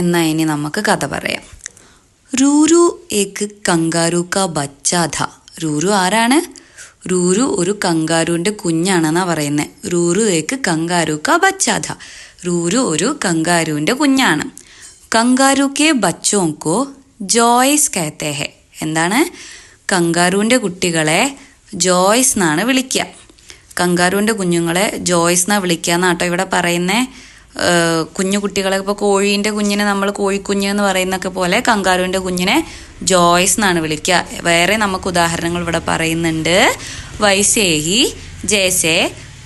എന്നാ ഇനി നമുക്ക് കഥ പറയാം. റൂരു ഏക്ക് കങ്കാരു കാ ബച്ചാ ഥാ. റൂരു ആരാണ്? റൂരു ഒരു കങ്കാരുവിൻ്റെ കുഞ്ഞാണെന്നാ പറയുന്നത്. റൂരു ഏക്ക് കങ്കാരു കാ ബച്ചാ ഥാ. റൂരു ഒരു കങ്കാരുവിൻ്റെ കുഞ്ഞാണ്. കങ്കാരു കെ ബച്ചോ കോ ജോയ്സ് കഹത്തെ ഹെ. എന്താണ്? കങ്കാരുവിൻ്റെ കുട്ടികളെ ജോയ്സ് എന്നാണ് വിളിക്കുക. കങ്കാരുവിൻ്റെ കുഞ്ഞുങ്ങളെ ജോയ്സ് എന്നാണ് വിളിക്കുക എന്നാട്ടോ ഇവിടെ പറയുന്നത്. കുഞ്ഞു കുട്ടികളെ ഇപ്പോൾ കോഴീൻ്റെ കുഞ്ഞിനെ നമ്മൾ കോഴിക്കുഞ്ഞ് എന്ന് പറയുന്നൊക്കെ പോലെ കങ്കാരുവിൻ്റെ കുഞ്ഞിനെ ജോയ്സ് എന്നാണ് വിളിക്കുക. വേറെ നമുക്ക് ഉദാഹരണങ്ങൾ ഇവിടെ പറയുന്നുണ്ട്. വൈസേഹി ജേസെ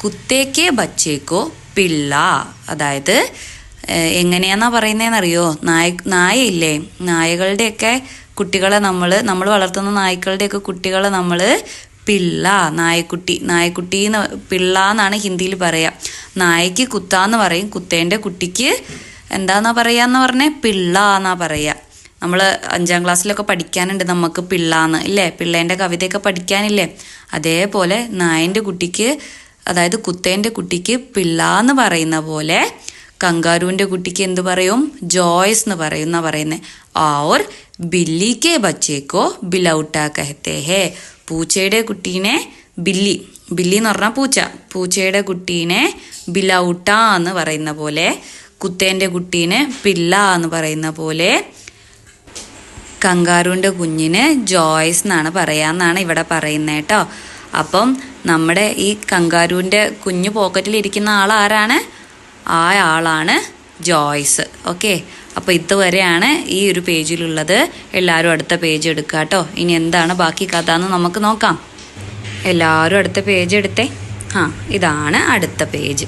കുത്തേക്കേ ബച്ചേക്കോ പിള്ള. അതായത് എങ്ങനെയാന്നാ പറയുന്നതെന്നറിയോ? നായയില്ലേ, നായകളുടെയൊക്കെ കുട്ടികളെ നമ്മൾ വളർത്തുന്ന നായ്ക്കളുടെയൊക്കെ കുട്ടികളെ നമ്മൾ പിള്ള, നായക്കുട്ടി എന്ന് പിള്ള എന്നാണ് ഹിന്ദിയിൽ പറയുക. നായക്ക് കുത്താന്ന് പറയും, കുത്തേൻ്റെ കുട്ടിക്ക് എന്താന്നാ പറയാന്ന് പറഞ്ഞേ? പിള്ള എന്നാ പറയുക. നമ്മൾ 5ാം ക്ലാസ്സിലൊക്കെ പഠിക്കാനുണ്ട് നമുക്ക് പിള്ളാന്ന് ഇല്ലേ? പിള്ളേൻ്റെ കവിതയൊക്കെ പഠിക്കാനില്ലേ? അതേപോലെ നായൻ്റെ കുട്ടിക്ക്, അതായത് കുത്തേൻ്റെ കുട്ടിക്ക് പിള്ള എന്ന് പറയുന്ന പോലെ കങ്കാരുവിൻ്റെ കുട്ടിക്ക് എന്ത് പറയും? ജോയ്സ് എന്ന് പറയുന്ന പറയുന്നത്. और बिल्ली के बच्चे को बिलौटा कहते हैं. പൂച്ചയുടെ കുട്ടീനെ ബില്ലി എന്ന് പറഞ്ഞാൽ പൂച്ചയുടെ കുട്ടീനെ ബിലൗട്ട എന്ന് പറയുന്ന പോലെ, കുത്തേൻ്റെ കുട്ടീനെ പിള്ള എന്ന് പറയുന്ന പോലെ കങ്കാരുവിൻ്റെ കുഞ്ഞിന് ജോയ്സ് എന്നാണ് പറയാമെന്നാണ് ഇവിടെ പറയുന്നത് കേട്ടോ. അപ്പം നമ്മുടെ ഈ കങ്കാരുവിൻ്റെ കുഞ്ഞ് പോക്കറ്റിലിരിക്കുന്ന ആളാരാണ്? ആ ആളാണ് ജോയ്സ്. ഓക്കെ, അപ്പോൾ ഇതുവരെയാണ് ഈ ഒരു പേജിലുള്ളത്. എല്ലാവരും അടുത്ത പേജ് എടുക്കുക കേട്ടോ. ഇനി എന്താണ് ബാക്കി കഥ എന്ന് നമുക്ക് നോക്കാം. എല്ലാവരും അടുത്ത പേജ് എടുത്തേ. ഇതാണ് അടുത്ത പേജ്.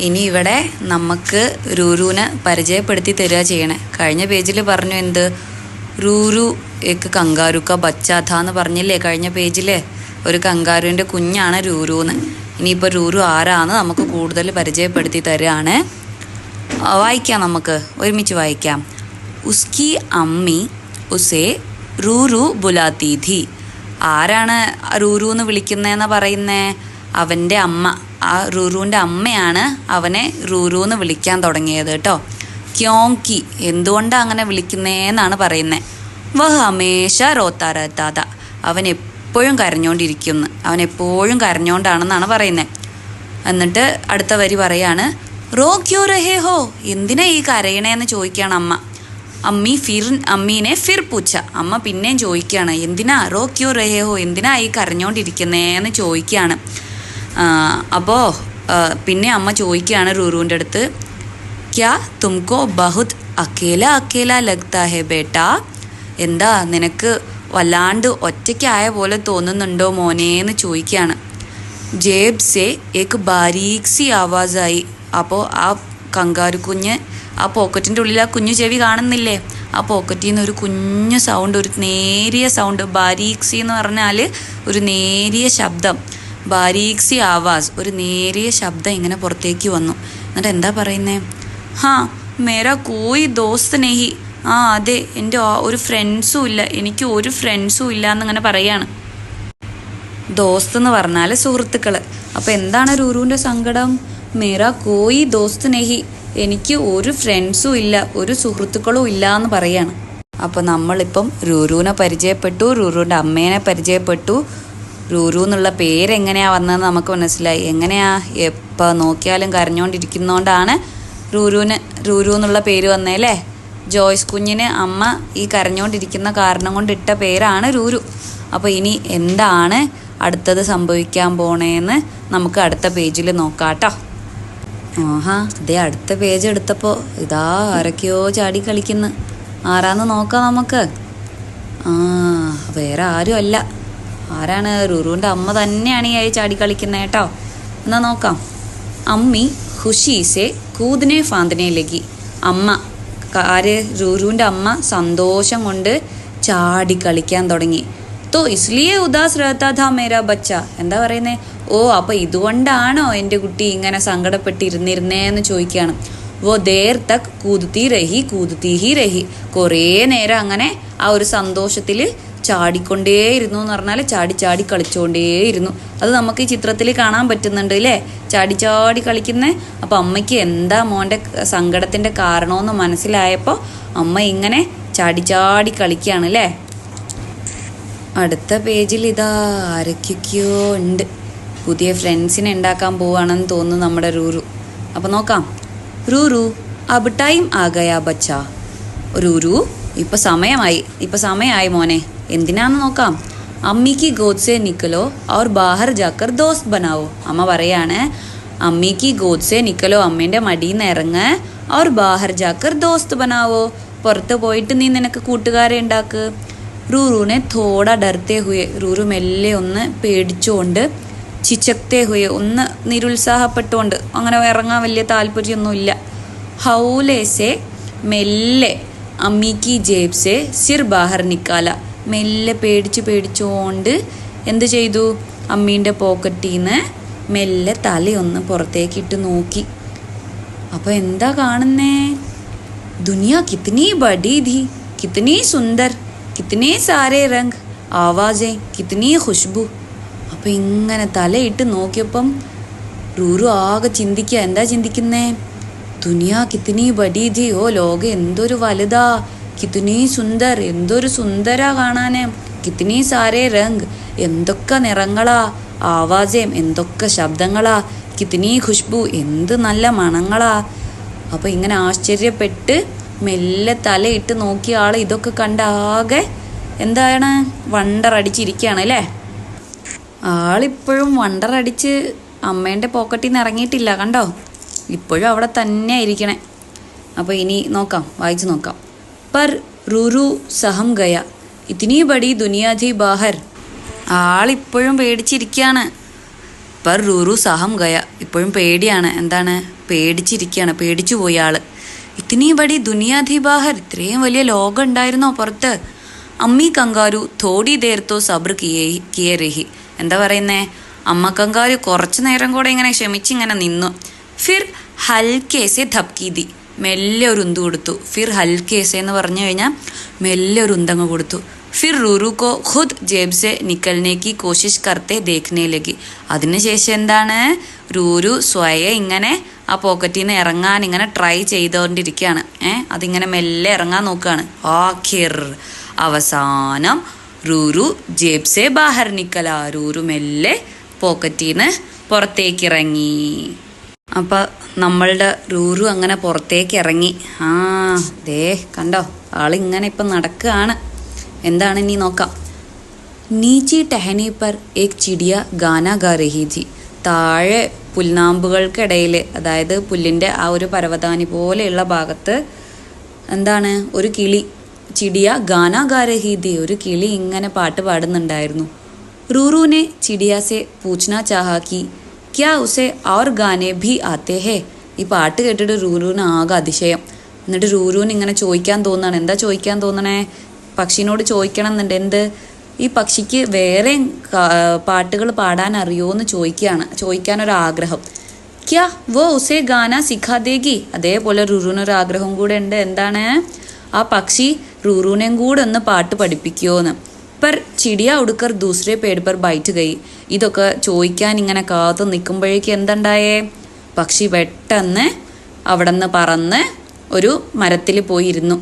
ഇനി ഇവിടെ നമുക്ക് റൂരുവിനെ പരിചയപ്പെടുത്തി തരിക ചെയ്യണേ. കഴിഞ്ഞ പേജിൽ പറഞ്ഞു എന്ത്? റൂരു ഏക്ക് കങ്കാരുക്ക ബച്ചാഥ എന്ന് പറഞ്ഞില്ലേ കഴിഞ്ഞ പേജിൽ? ഒരു കങ്കാരുവിൻ്റെ കുഞ്ഞാണ് റൂരുന്ന്. ഇനിയിപ്പോൾ റൂരു ആരാന്ന് നമുക്ക് കൂടുതൽ പരിചയപ്പെടുത്തി തരികയാണ്. വായിക്കാം, നമുക്ക് ഒരുമിച്ച് വായിക്കാം. ഉസ്കി അമ്മി ഉസേ റൂരു ബുലാത്തി ഥി. ആരാണ് റൂരു എന്ന് വിളിക്കുന്നതെന്ന് പറയുന്നേ? അവൻ്റെ അമ്മ. ആ റൂരുവിൻ്റെ അമ്മയാണ് അവനെ റൂരു എന്ന് വിളിക്കാൻ തുടങ്ങിയത് കേട്ടോ. ക്യോങ്കി, എന്തുകൊണ്ടാണ് അങ്ങനെ വിളിക്കുന്നതെന്നാണ് പറയുന്നത്. വഹ് ഹമേശ റോത്താ രഹതാ ഥാ. അവൻ എപ്പോഴും കരഞ്ഞുകൊണ്ടിരിക്കുന്നു. അവൻ എപ്പോഴും കരഞ്ഞുകൊണ്ടാണെന്നാണ് പറയുന്നത്. എന്നിട്ട് അടുത്ത വരി പറയാണ്, റോ ക്യോ രഹേ ഹോ. എന്തിനാ ഈ കരയണേന്ന് ചോദിക്കുകയാണ് അമ്മ. അമ്മീനെ ഫിർ പൂച്ച. അമ്മ പിന്നെയും ചോദിക്കുകയാണ്, എന്തിനാ റോ ക്യോ രഹേ ഹോ, എന്തിനാ ഈ കരഞ്ഞോണ്ടിരിക്കുന്നേന്ന് ചോദിക്കുകയാണ്. അപ്പോൾ പിന്നെ അമ്മ ചോദിക്കുകയാണ് റൂരുവിൻ്റെ അടുത്ത്, ക്യാ തുംകോ ബഹുത് അക്കേല ലഗ്താ ഹെ ബേട്ടാ. എന്താ നിനക്ക് വല്ലാണ്ട് ഒറ്റയ്ക്കായ പോലെ തോന്നുന്നുണ്ടോ മോനേന്ന് ചോദിക്കുകയാണ്. ജേബ് സെ ഏക്ക് ബാരീക് സി ആവാസായി. അപ്പോൾ ആ കങ്കാരു കുഞ്ഞ് ആ പോക്കറ്റിൻ്റെ ഉള്ളിൽ ആ കുഞ്ഞു ചെവി കാണുന്നില്ലേ? ആ പോക്കറ്റിൽ നിന്ന് ഒരു കുഞ്ഞു സൗണ്ട്, ഒരു നേരിയ സൗണ്ട്, ബാരീക്സി എന്ന് പറഞ്ഞാൽ ഒരു നേരിയ ശബ്ദം, ബാരീക്സി ആവാസ്, ഒരു നേരിയ ശബ്ദം ഇങ്ങനെ പുറത്തേക്ക് വന്നു. എന്നിട്ട് എന്താ പറയുന്നേ? മേരാ കോയി ദോസ്ത് നെഹി. അതെ, എൻ്റെ ഒരു ഫ്രണ്ട്സും ഇല്ല, എനിക്ക് ഒരു ഫ്രണ്ട്സും ഇല്ല എന്നിങ്ങനെ പറയാണ്. ദോസ്ത് എന്ന് പറഞ്ഞാൽ സുഹൃത്തുക്കൾ. അപ്പോൾ എന്താണ് റൂരുവിൻ്റെ സങ്കടം? മേരാ കോയി ദോസ്ത് നെഹി, എനിക്ക് ഒരു ഫ്രണ്ട്സും ഇല്ല, ഒരു സുഹൃത്തുക്കളും ഇല്ല എന്ന് പറയാണ്. അപ്പോൾ നമ്മളിപ്പം റൂരുവിനെ പരിചയപ്പെട്ടു, റൂരുവിൻ്റെ അമ്മേനെ പരിചയപ്പെട്ടു. റൂരു എന്നുള്ള പേരെങ്ങനെയാണ് വന്നതെന്ന് നമുക്ക് മനസ്സിലായി. എങ്ങനെയാ? എപ്പോൾ നോക്കിയാലും കരഞ്ഞുകൊണ്ടിരിക്കുന്നതുകൊണ്ടാണ് റൂരു എന്നുള്ള പേര് വന്നേല്ലേ? ജോയ്സ് കുഞ്ഞിന് അമ്മ ഈ കരഞ്ഞുകൊണ്ടിരിക്കുന്ന കാരണം കൊണ്ട് ഇട്ട പേരാണ് റൂരു. അപ്പോൾ ഇനി എന്താണ് അടുത്തത് സംഭവിക്കാൻ പോണേന്ന് നമുക്ക് അടുത്ത പേജിൽ നോക്കാം കേട്ടോ. അതേ അടുത്ത പേജ് എടുത്തപ്പോൾ ഇതാ ആരൊക്കെയോ ചാടി കളിക്കുന്നു. ആരാന്ന് നോക്കാം നമുക്ക്. വേറെ ആരും അല്ല. ആരാണ്? റൂരുവിൻ്റെ അമ്മ തന്നെയാണ് ഈ ചാടി കളിക്കുന്നത് കേട്ടോ. എന്നാൽ നോക്കാം. അമ്മി ഖുഷീസെ കൂദിനെ ഫാന്തിനെ ലഗി. അമ്മ, ആര്? റൂരുവിൻ്റെ അമ്മ സന്തോഷം കൊണ്ട് ചാടി കളിക്കാൻ തുടങ്ങി. തോ ഇസ്ലിയെ ഉദാസ് രഹതാ ഥാ മേരാ ബച്ച. എന്താ പറയുന്നേ? അപ്പോൾ ഇതുകൊണ്ടാണോ എൻ്റെ കുട്ടി ഇങ്ങനെ സങ്കടപ്പെട്ടിരുന്നിരുന്നേന്ന് ചോദിക്കുകയാണ്. വോ ദേർ തക് കൂതുത്തി ഹി രഹി. കുറേ നേരം അങ്ങനെ ആ ഒരു സന്തോഷത്തിൽ ചാടിക്കൊണ്ടേയിരുന്നു എന്ന് പറഞ്ഞാൽ ചാടി ചാടി കളിച്ചുകൊണ്ടേയിരുന്നു. അത് നമുക്ക് ഈ ചിത്രത്തിൽ കാണാൻ പറ്റുന്നുണ്ട് അല്ലേ, ചാടി ചാടി കളിക്കുന്നേ. അപ്പം അമ്മയ്ക്ക് എന്താ മോൻ്റെ സങ്കടത്തിൻ്റെ കാരണമെന്ന് മനസ്സിലായപ്പോൾ അമ്മ ഇങ്ങനെ ചാടി ചാടി കളിക്കുകയാണ് അല്ലേ. അടുത്ത പേജിൽ ഇതാ ആരൊക്കെയോ ഉണ്ട്. പുതിയ ഫ്രണ്ട്സിനെ ഉണ്ടാക്കാൻ പോവാണെന്ന് തോന്നുന്നു നമ്മുടെ റൂറു. അപ്പം നോക്കാം. റൂറു അബ് ടൈം ആ ഗയാ ബച്ചാ. റൂറു ഇപ്പം സമയമായി മോനെ. എന്തിനാന്ന് നോക്കാം. അമ്മിക്ക് ഗോദ് സെ നിക്കലോ ഔർ ബാഹർ ജാക്കർ ദോസ്ത് ബനാവോ. അമ്മ പറയാണ് അമ്മിക്ക് ഗോദ് സെ നിക്കലോ, അമ്മേൻ്റെ മടിയിൽ നിന്ന് ഇറങ്ങ്, ഔർ ബാഹർ ജാക്കർ ദോസ്ത് ബനാവോ, പുറത്ത് പോയിട്ട് നീ നിനക്ക് കൂട്ടുകാരെ ഉണ്ടാക്ക്. റൂറുവിനെ തോടാ ഡർത്തേ ഹുയെ, റൂറു മെല്ലെ ഒന്ന് പേടിച്ചുകൊണ്ട്, ചിച്ചക്തേ ഹുയെ ഒന്ന് നിരുത്സാഹപ്പെട്ടുകൊണ്ട്, അങ്ങനെ ഇറങ്ങാൻ വലിയ താല്പര്യമൊന്നുമില്ല. ഹൗലേസെ മെല്ലെ അമ്മിക്ക് ജേബ്സെ സിർ ബാഹർ നിക്കാല, മെല്ലെ പേടിച്ചുകൊണ്ട് എന്ത് ചെയ്തു, അമ്മീൻ്റെ പോക്കറ്റിൽ നിന്ന് മെല്ലെ തലയൊന്ന് പുറത്തേക്കിട്ട് നോക്കി. അപ്പോൾ എന്താ കാണുന്നേ? ദുനിയ കിത്തനി ബഡി ധി, കിത്തനി സുന്ദർ, കിത്തനെ സാരേ രംഗ്, ആവാസേ കിത്തനി ഖുഷ്ബു. അപ്പം ഇങ്ങനെ തലയിട്ട് നോക്കിയപ്പം റൂറു ആകെ ചിന്തിക്കുക. എന്താ ചിന്തിക്കുന്നേ? ദുനിയാ കിത്തനി ബഡി ധി, ഓ ലോകം എന്തൊരു വലുതാ, കിത്തനി സുന്ദർ, എന്തൊരു സുന്ദരാ കാണാനേ, കിത്തനി സാരേ രംഗ്, എന്തൊക്കെ നിറങ്ങളാ, ആവാസേം എന്തൊക്കെ ശബ്ദങ്ങളാ, കിത്തനി ഖുഷ്ബു എന്ത് നല്ല മണങ്ങളാ. അപ്പോൾ ഇങ്ങനെ ആശ്ചര്യപ്പെട്ട് മെല്ലെ തലയിട്ട് നോക്കിയ ആൾ ഇതൊക്കെ കണ്ട ആകെ എന്താണ് വണ്ടറടിച്ചിരിക്കുകയാണ് അല്ലേ. ആളിപ്പോഴും വണ്ടറടിച്ച് അമ്മേൻ്റെ പോക്കറ്റിൽ നിന്ന് ഇറങ്ങിയിട്ടില്ല, കണ്ടോ, ഇപ്പോഴും അവിടെ തന്നെ ഇരിക്കണേ. അപ്പോൾ ഇനി നോക്കാം, വായിച്ചു നോക്കാം. പർ റൂറു സഹം ഗയ, ഇത്തിനി ബഡി ദുനിയാധി ബാഹർ. ആളിപ്പോഴും പേടിച്ചിരിക്കുകയാണ്. പർ റൂറു സഹം ഗയ, ഇപ്പോഴും പേടിയാണ്. എന്താണ്? പേടിച്ചിരിക്കുകയാണ്, പേടിച്ചു പോയി ആള്. ഇത്തിനി ബടി ദുനിയാധി ബാഹർ, ഇത്രയും വലിയ ലോകം ഉണ്ടായിരുന്നോ പുറത്ത്. അമ്മി കങ്കാരു തോടി ദേർത്തോ സബ്ർ കിയേ രഹി. എന്താ പറയുന്നേ? അമ്മ കങ്കാരു കുറച്ചു നേരം കൂടെ ഇങ്ങനെ ക്ഷമിച്ചിങ്ങനെ നിന്നു. ഫിർ ഹൽക്കേസെ ധപ്കീതി, മെല്ലെ ഒരു ഉന്ത് കൊടുത്തു. ഫിർ ഹൽക്കേസെ എന്ന് പറഞ്ഞു കഴിഞ്ഞാൽ മെല്ലെ ഒരു ഉന്തങ്ങ് കൊടുത്തു. ഫിർ റൂറു കോ ഖുദ് ജേബ് സെ നിക്കൽനേക്ക് കോശിഷ് കർത്തെ ദേഖ്നെ ലഗി. അതിനുശേഷം എന്താണ്, റൂരു സ്വയം ഇങ്ങനെ ആ പോക്കറ്റിൽ നിന്ന് ഇറങ്ങാൻ ഇങ്ങനെ ട്രൈ ചെയ്തുകൊണ്ടിരിക്കുകയാണ്. അതിങ്ങനെ മെല്ലെ ഇറങ്ങാൻ നോക്കുകയാണ്. ആഖിർ അവസാനം റൂരു ജേബ് സെ ബാഹർ നിക്കല, റൂരു മെല്ലെ പോക്കറ്റിൽ നിന്ന് പുറത്തേക്ക് ഇറങ്ങി. അപ്പം നമ്മളുടെ റൂരു അങ്ങനെ പുറത്തേക്ക് ഇറങ്ങി. ദേ കണ്ടോ, ആളിങ്ങനെ ഇപ്പം നടക്കുകയാണ്. എന്താണ് ഇനി നോക്കാം. നീച്ചി ടഹനി പർ ഏക് ചിടിയ ഗാന ഗാ രഹി ജി. താഴെ പുൽനാമ്പുകൾക്കിടയിൽ, അതായത് പുല്ലിൻ്റെ ആ ഒരു പരവതാനി പോലെയുള്ള ഭാഗത്ത് എന്താണ്, ഒരു കിളി, ചിടിയ ഗാന ഗാ രഹി ജി, ഒരു കിളി ഇങ്ങനെ പാട്ട് പാടുന്നുണ്ടായിരുന്നു. റൂറുനെ ചിടിയാസെ പൂച്ഛന ചാഹാക്കി ക്യാ ഉസെ ഔർ ഗാനെ ഭി ആത്തെ ഹേ. ഈ പാട്ട് കേട്ടിട്ട് റൂറുവിന് ആകെ അതിശയം. എന്നിട്ട് റൂറുവിന് ഇങ്ങനെ ചോദിക്കാൻ തോന്നാണ്. എന്താ ചോദിക്കാൻ തോന്നണേ? പക്ഷിനോട് ചോദിക്കണം എന്നുണ്ട്. എന്ത്? ഈ പക്ഷിക്ക് വേറെ പാട്ടുകൾ പാടാൻ അറിയുമോ എന്ന് ചോദിക്കാനൊരാഗ്രഹം. ക്യാ വോ ഉസേ ഗാന സിഖാദേഗി. അതേപോലെ റൂറുവിനൊരു ആഗ്രഹം കൂടെ ഉണ്ട്. എന്താണ്? ആ പക്ഷി റൂറുവിനെയും കൂടെ ഒന്ന് പാട്ട് പഠിപ്പിക്കുമോന്ന്. പർ ചിടിയ ഉടുക്കർ ദൂസരെ പേട് പർ ബൈറ്റ് ഗയി. ഇതൊക്കെ ചോദിക്കാൻ ഇങ്ങനെ കാത്തു നിൽക്കുമ്പോഴേക്ക് എന്തുണ്ടായേ? പക്ഷി പെട്ടെന്ന് അവിടെ നിന്ന് പറന്ന് ഒരു മരത്തിൽ പോയിരുന്നു.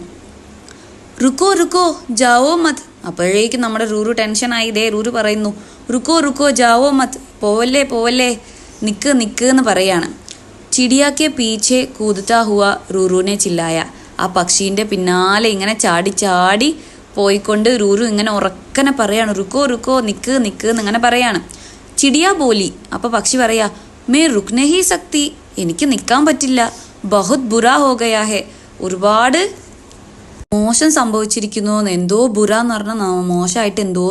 റുക്കോ റുക്കോ ജാവോ മത്. അപ്പോഴേക്കും നമ്മുടെ റൂറു ടെൻഷനായി. ദേ റൂറു പറയുന്നു, റുക്കോ റുക്കോ ജാവോ മത്, പോവല്ലേ നിക്ക് എന്ന് പറയാണ്. ചിടിയാക്കെ പീച്ചെ കൂതുത്താ ഹുവ റൂറുവിനെ ചില്ലായ. ആ പക്ഷീൻ്റെ പിന്നാലെ ഇങ്ങനെ ചാടി പോയിക്കൊണ്ട് റൂറു ഇങ്ങനെ ഉറക്കനെ പറയാണ്, റുക്കോ നിക്ക് എന്നിങ്ങനെ പറയാണ്. ചിടിയാ ബോലി. അപ്പോൾ പക്ഷി പറയാ, മേ റുക്നെ ഹി സക്തി, എനിക്ക് നിൽക്കാൻ പറ്റില്ല. ബഹുത് ബുറാ ഹോ ഗയാ ഹെ, ഒരുപാട് മോശം സംഭവിച്ചിരിക്കുന്നു. എന്തോ ബുറ എന്ന് പറഞ്ഞാൽ മോശമായിട്ട് എന്തോ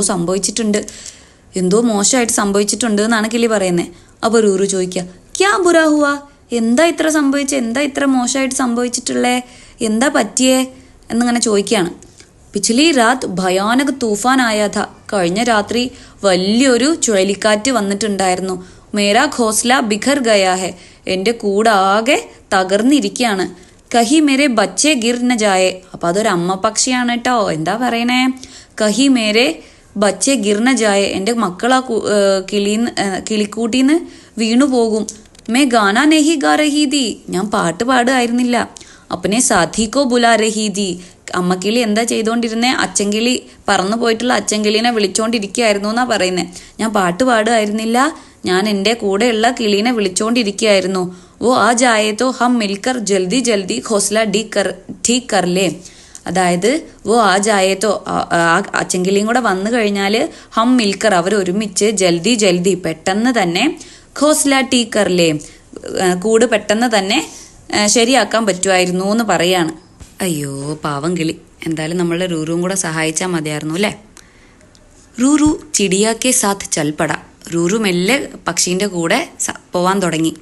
മോശമായിട്ട് സംഭവിച്ചിട്ടുണ്ട് എന്നാണ് കിളി പറയുന്നത്. അപ്പോൾ റൂറു ചോദിക്കുക, ക്യാ ബുറാ ഹുവ, എന്താ ഇത്ര മോശമായിട്ട് സംഭവിച്ചിട്ടുള്ളേ, എന്താ പറ്റിയേ എന്നിങ്ങനെ ചോദിക്കുകയാണ്. പിछली रात ഭയാനക തൂഫാൻ ആയാഥ. കഴിഞ്ഞ രാത്രി വലിയൊരു ചുഴലിക്കാറ്റ് വന്നിട്ടുണ്ടായിരുന്നു. മേരാ ഘോസ്ല ബിഖർ ഗയാ ഹെ, എൻ്റെ കൂടാകെ തകർന്നിരിക്കുകയാണ്. കഹി മേരെ ബച്ചേ ഗിർ ന ജായേ. അപ്പം അതൊരു അമ്മ പക്ഷിയാണ് കേട്ടോ. എന്താ പറയണേ? കഹി മേരെ ബച്ചെ ഗിർന ജായ, എൻ്റെ മക്കൾ ആ കിളിക്കൂട്ടിന്ന് വീണു പോകും. മേ ഗാന നെഹി ഗാ രഹി ദി, ഞാൻ പാട്ട് പാടുമായിരുന്നില്ല. അപ്പനെ സാഥിക്കോ ബുലാ രഹി ദി, അമ്മക്കിളി എന്താ ചെയ്തുകൊണ്ടിരുന്നേ? അച്ചൻകിളി പറന്നു പോയിട്ടുള്ള അച്ചൻകിളീനെ വിളിച്ചോണ്ടിരിക്കുകയായിരുന്നു എന്നാ പറയുന്നത്. ഞാൻ പാട്ട് പാടുമായിരുന്നില്ല, ഞാൻ എൻ്റെ കൂടെയുള്ള കിളീനെ വിളിച്ചോണ്ടിരിക്കുകയായിരുന്നു. ഓ ആ ജായേത്തോ ഹം മിൽക്കർ ജൽദി ജൽദി ഘോസ്ല ഠീക് കർലേ, അതായത് ഓ ആ ജായേത്തോ ആ അച്ചൻകിളിയും കൂടെ വന്നു കഴിഞ്ഞാൽ ഹം മിൽക്കർ അവർ ഒരുമിച്ച് ജൽദി ജൽദി പെട്ടെന്ന് തന്നെ ഘോസ്ല ഠീക് കർലേ കൂട് പെട്ടെന്ന് തന്നെ ശരിയാക്കാൻ പറ്റുമായിരുന്നു എന്ന് പറയാണ്. അയ്യോ പാവം കിളി, എന്തായാലും നമ്മളുടെ റൂറും കൂടെ സഹായിച്ചാൽ മതിയായിരുന്നു അല്ലേ. റൂറു ചിടിയാക്കെ സാത്ത് ചൽപ്പട, റൂറു മെല്ലെ പക്ഷീൻ്റെ കൂടെ പോവാൻ തുടങ്ങി.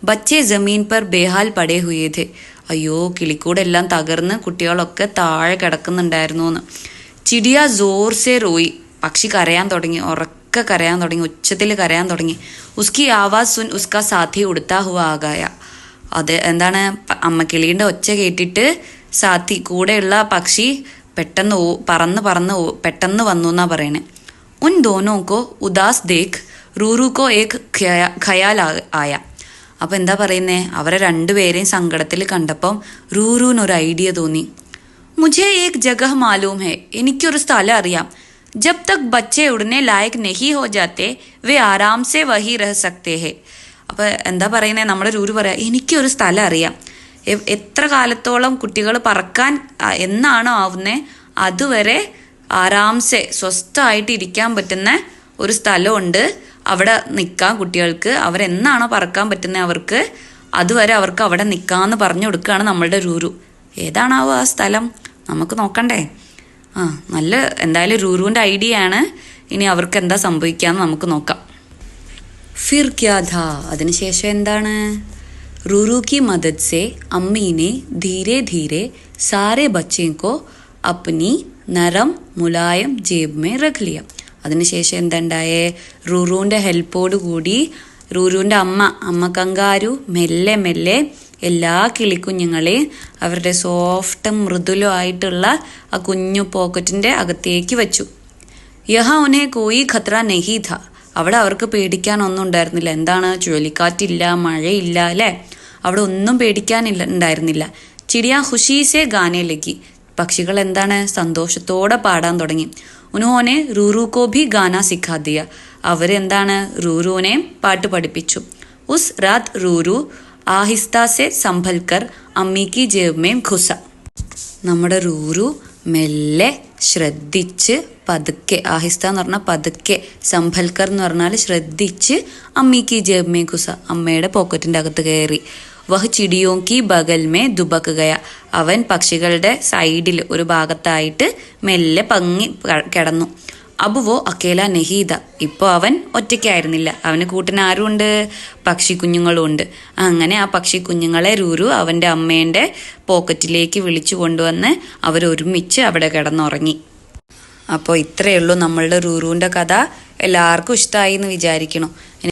ബച്ചെ ജമീൻ പർ ബേഹാൽ പടേ ഹുയേ ഥേ, അയ്യോ കിളിക്കൂടെ എല്ലാം തകർന്ന് കുട്ടികളൊക്കെ താഴെ കിടക്കുന്നുണ്ടായിരുന്നു എന്ന്. ചിടിയ ജോർ സെ റോയി, പക്ഷി കരയാൻ തുടങ്ങി, ഉറക്കെ കരയാൻ തുടങ്ങി, ഉച്ചത്തിൽ കരയാൻ തുടങ്ങി. ഉസ്കി ആവാസ് സുൻ ഉസ്കാ സാഥി ഉടുത്താ ഹുവ ആകായ, അത് എന്താണ് അമ്മക്കിളീൻ്റെ ഒച്ച കേട്ടിട്ട് സാത്തി കൂടെയുള്ള പക്ഷി പെട്ടെന്ന് പെട്ടെന്ന് വന്നു എന്നാ പറയണേ. ഉൻ ദോനോക്കോ ഉദാസ് ദേഖ് റൂറുക്കോ ഏക് ഖയാൽ ആയ, അപ്പം എന്താ പറയുന്നേ, അവരെ രണ്ടുപേരെയും സങ്കടത്തിൽ കണ്ടപ്പം റൂറുവിനൊരു ഐഡിയ തോന്നി. മുझे एक जगह मालूम है, എനിക്കൊരു സ്ഥലം അറിയാം. ജബ് തക് ബच्चे ഉടനെ ലായക് നെഹി ഹോ ജാത്തെ വേ ആരാം സെ വഹി രഹ സക്തേ ഹെ. അപ്പോൾ എന്താ പറയുന്നത്, നമ്മുടെ റൂറ് പറയാം, എനിക്കൊരു സ്ഥലം അറിയാം. എത്ര കാലത്തോളം കുട്ടികൾ പറക്കാൻ എന്നാണോ ആവുന്നത് അതുവരെ ആരാംസെ സ്വസ്ഥമായിട്ട് ഇരിക്കാൻ പറ്റുന്ന ഒരു സ്ഥലമുണ്ട്, അവിടെ നിൽക്കാം കുട്ടികൾക്ക്. അവരെന്നാണോ പറക്കാൻ പറ്റുന്നത് അവർക്ക് അതുവരെ അവർക്ക് അവിടെ നിൽക്കാമെന്ന് പറഞ്ഞു കൊടുക്കുകയാണ് നമ്മളുടെ റൂറു. ഏതാണാവോ ആ സ്ഥലം, നമുക്ക് നോക്കണ്ടേ. നല്ല എന്തായാലും റൂറുവിൻ്റെ ഐഡിയ ആണ്. ഇനി അവർക്ക് എന്താ സംഭവിക്കാമെന്ന് നമുക്ക് നോക്കാം. ഫിർ ക്യാ ഥാ, അതിനുശേഷം എന്താണ്, रूरू की मदद से अम्मी ने धीरे धीरे सारे बच्चे को अपनी नरम मुलायम जेब में रख लिया. അതിനുശേഷം എന്തുണ്ടായേ, റൂറുവിൻ്റെ ഹെൽപ്പോട് കൂടി റൂറുവിൻ്റെ അമ്മ കങ്കാരു മെല്ലെ മെല്ലെ എല്ലാ കിളിക്കുഞ്ഞുങ്ങളെയും അവരുടെ സോഫ്റ്റും മൃദുലും ആയിട്ടുള്ള ആ കുഞ്ഞു പോക്കറ്റിൻ്റെ അകത്തേക്ക് വെച്ചു. യഹ ഉനെ കോയി ഖത്ര നഹി ഥ, അവിടെ അവർക്ക് പേടിക്കാനൊന്നും ഉണ്ടായിരുന്നില്ല. എന്താണ്, ചുഴലിക്കാറ്റില്ല, മഴയില്ല അല്ലേ, അവിടെ ഒന്നും ഉണ്ടായിരുന്നില്ല. ചിടിയ ഖുഷീസെ ഗാനെ ലഗി, പക്ഷികൾ എന്താണ് സന്തോഷത്തോടെ പാടാൻ തുടങ്ങി. ഉൻഹോനെ റൂറുക്കോ ഭി ഗാന സിഖാ ദിയ, അവരെന്താണ് റൂറുവിനെ പാട്ട് പഠിപ്പിച്ചു. ഉസ് രാത് റൂറു ആഹിസ്ത സെ സംഭൽക്കർ അമ്മി കി ജേബ് മേ ഘുസ, നമ്മുടെ റൂറു മെല്ലെ ശ്രദ്ധിച്ച് പതുക്കെ, ആഹിസ്ത എന്ന് പറഞ്ഞാൽ പതുക്കെ, സംഭൽക്കർ എന്ന് പറഞ്ഞാൽ ശ്രദ്ധിച്ച് അമ്മിക്ക് ജേബ് മേ ഘുസ, അമ്മയുടെ പോക്കറ്റിൻ്റെ അകത്ത് കയറി. വഹ് ചിടിയോ കി ബഗൽ മേ ദുബക് ഗയ, അവൻ പക്ഷികളുടെ സൈഡിൽ ഒരു ഭാഗത്തായിട്ട് മെല്ലെ പങ്ങി കിടന്നു. അബുവോ അക്കേല നഹീദ, ഇപ്പോൾ അവൻ ഒറ്റയ്ക്കായിരുന്നില്ല, അവന് കൂട്ടിന് ആരുമുണ്ട്, പക്ഷി കുഞ്ഞുങ്ങളും ഉണ്ട്. അങ്ങനെ ആ പക്ഷി കുഞ്ഞുങ്ങളെ റൂറു അവൻ്റെ അമ്മേൻ്റെ പോക്കറ്റിലേക്ക് വിളിച്ചു കൊണ്ടുവന്ന് അവരൊരുമിച്ച് അവിടെ കിടന്നുറങ്ങി. അപ്പോൾ ഇത്രയേ ഉള്ളൂ നമ്മളുടെ റൂറുവിൻ്റെ കഥ. എല്ലാവർക്കും ഇഷ്ടമായി എന്ന് വിചാരിക്കണം.